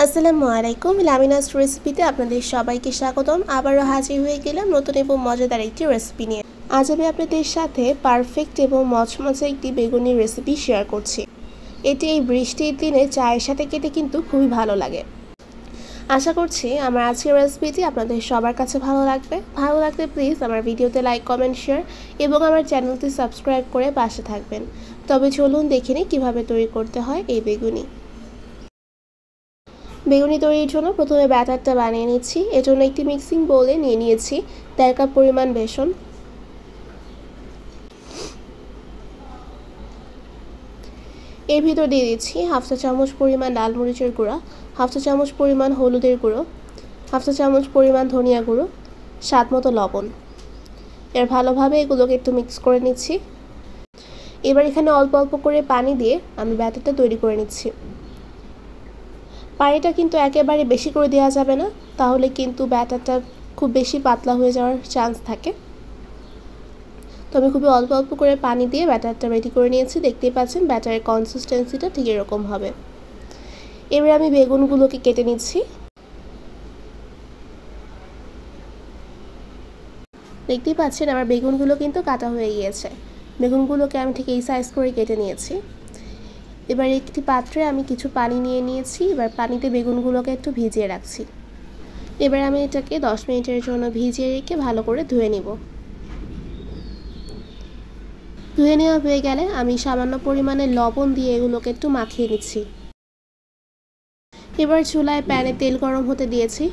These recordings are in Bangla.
আসসালামু আলাইকুম। লামিনাস রেসিপিতে আপনাদের সবাইকে স্বাগতম। আবারও হাজির হয়ে গেলাম নতুন এবং মজাদার একটি রেসিপি নিয়ে। আজ আমি আপনাদের সাথে পারফেক্ট এবং মচমচে একটি বেগুনি রেসিপি শেয়ার করছি। এটি এই বৃষ্টির দিনে চায়ের সাথে খেতে কিন্তু খুবই ভালো লাগে। আশা করছি আমার আজকের রেসিপিটি আপনাদের সবার কাছে ভালো লাগবে। ভালো লাগলে প্লিজ আমার ভিডিওতে লাইক, কমেন্ট, শেয়ার এবং আমার চ্যানেলটি সাবস্ক্রাইব করে পাশে থাকবেন। তবে চলুন দেখে নিই কীভাবে তৈরি করতে হয় এই বেগুনি। বেগুনি তৈরির জন্য প্রথমে ব্যাটারটা বানিয়ে নিচ্ছি। এর জন্য একটি মিক্সিং বোলে নিয়ে নিয়েছি 1.5 কাপ পরিমাণ বেসন। এর ভিতর দিয়ে দিচ্ছি 1/2 চা চামচ পরিমাণ লাল মরিচের গুঁড়া, 1/2 চা চামচ পরিমাণ হলুদের গুঁড়ো, 1/2 চা চামচ পরিমাণ ধনিয়া গুঁড়ো, স্বাদ মতো লবণ। এর ভালোভাবে এগুলোকে একটু মিক্স করে নিচ্ছি। এবার এখানে অল্প অল্প করে পানি দিয়ে আমি ব্যাটারটা তৈরি করে নিচ্ছি। পানিটা কিন্তু একেবারে বেশি করে দেওয়া যাবে না, তাহলে কিন্তু ব্যাটারটা খুব বেশি পাতলা হয়ে যাওয়ার চান্স থাকে। তো আমি খুবই অল্প অল্প করে পানি দিয়ে ব্যাটারটা রেডি করে নিয়েছি। দেখতেই পাচ্ছেন ব্যাটারের কনসিস্টেন্সিটা ঠিক এরকম হবে। এবার আমি বেগুনগুলোকে কেটে নিচ্ছি। দেখতেই পাচ্ছেন আমার বেগুনগুলো কিন্তু কাটা হয়ে গিয়েছে। বেগুনগুলোকে আমি ঠিক এই সাইজ করে কেটে নিয়েছি। এবার একটি পাত্রে আমি কিছু পানি নিয়ে নিয়েছি। এবার পানিতে বেগুনগুলোকে একটু ভিজিয়ে রাখছি। এবার আমি এটাকে 10 মিনিটের জন্য ভিজিয়ে রেখে ভালো করে ধুয়ে নিব। ধুয়ে নেওয়া হয়ে গেলে আমি সামান্য পরিমাণে লবণ দিয়ে এগুলোকে একটু মাখিয়ে নিচ্ছি। এবার চুলায় প্যানে তেল গরম হতে দিয়েছি।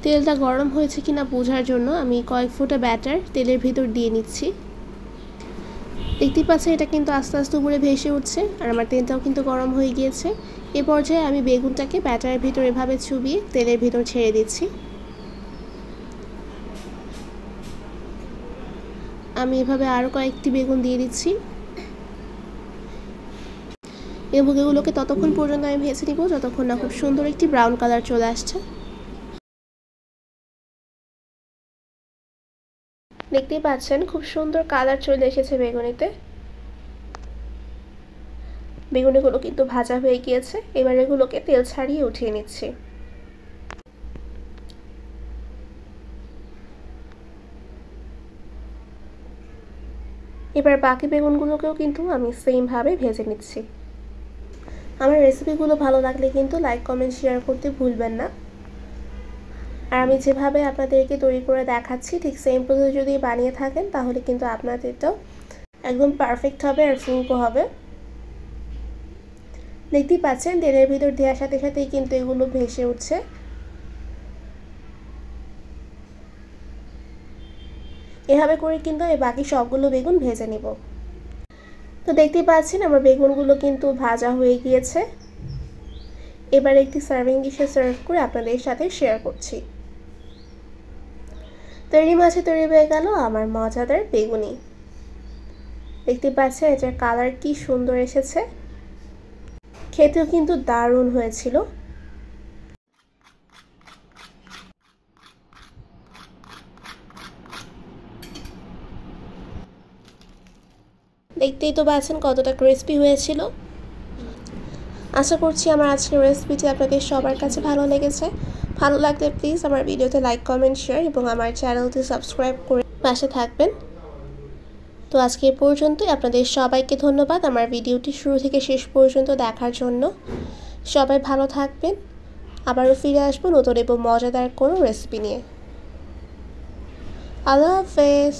তেলটা গরম হয়েছে কিনা বোঝার জন্য আমি কয়েক ফোঁটা ব্যাটার তেলের ভিতর দিয়ে নিচ্ছি। দেখতেই পাচ্ছেন এটা কিন্তু আস্তে আস্তে উপরে ভেসে উঠছে আর আমার তেলটাও কিন্তু গরম হয়ে গিয়েছে। এই পর্যায়ে আমি বেগুনটাকে ব্যাটারের ভিতর এভাবে চুবিয়ে তেলের ভিতর ছেড়ে দিচ্ছি। আমি এভাবে আরও কয়েকটি বেগুন দিয়ে দিচ্ছি এবং এগুলোকে ততক্ষণ পর্যন্ত আমি ভেজে নিব যতক্ষণ না খুব সুন্দর একটি ব্রাউন কালার চলে আসছে। দেখতেই পাচ্ছেন খুব সুন্দর কালার চলে এসেছে বেগুনিতে। বেগুনিগুলো কিন্তু ভাজা হয়ে গিয়েছে। এবার এগুলোকে তেল ছাড়িয়ে উঠিয়ে নিচ্ছি। এবার বাকি বেগুনগুলোকেও কিন্তু আমি সেমভাবে ভেজে নিচ্ছি। আমার রেসিপিগুলো ভালো লাগলে কিন্তু লাইক, কমেন্ট, শেয়ার করতে ভুলবেন না। আর আমি যেভাবে আপনাদেরকে তৈরি করে দেখাচ্ছি ঠিক সেম প্রসেসে যদি বানিয়ে থাকেন তাহলে কিন্তু আপনাদেরটাও একদম পারফেক্ট হবে আর ফুলকো হবে। দেখতেই পাচ্ছেন তেলের ভিতর দেওয়ার সাথে সাথেই কিন্তু এগুলো ভেসে উঠছে। এভাবে করে কিন্তু আমি বাকি সবগুলো বেগুন ভেজে নিব। তো দেখতেই পাচ্ছেন আমার বেগুনগুলো কিন্তু ভাজা হয়ে গিয়েছে। এবার একটি সার্ভিং ডিশে সার্ভ করে আপনাদের সাথে শেয়ার করছি। তৈরি মাঝে তৈরি হয়ে গেল আমার মজাদার বেগুনি। দেখতে পাচ্ছেন এটার কালার কি সুন্দর এসেছে, খেতেও কিন্তু দারুণ হয়েছিল। দেখতেই তো পাচ্ছেন কতটা ক্রিস্পি হয়েছিল। আশা করছি আমার আজকের রেসিপিটি আপনাদের সবার কাছে ভালো লেগেছে। ভালো লাগলে প্লিজ আমার ভিডিওতে লাইক, কমেন্ট, শেয়ার এবং আমার চ্যানেলটি সাবস্ক্রাইব করে পাশে থাকবেন। তো আজকে এই পর্যন্তই। আপনাদের সবাইকে ধন্যবাদ আমার ভিডিওটি শুরু থেকে শেষ পর্যন্ত দেখার জন্য। সবাই ভালো থাকবেন। আবারও ফিরে আসবো নতুন এবং মজাদার কোনো রেসিপি নিয়ে। আল্লাহ হাফেজ।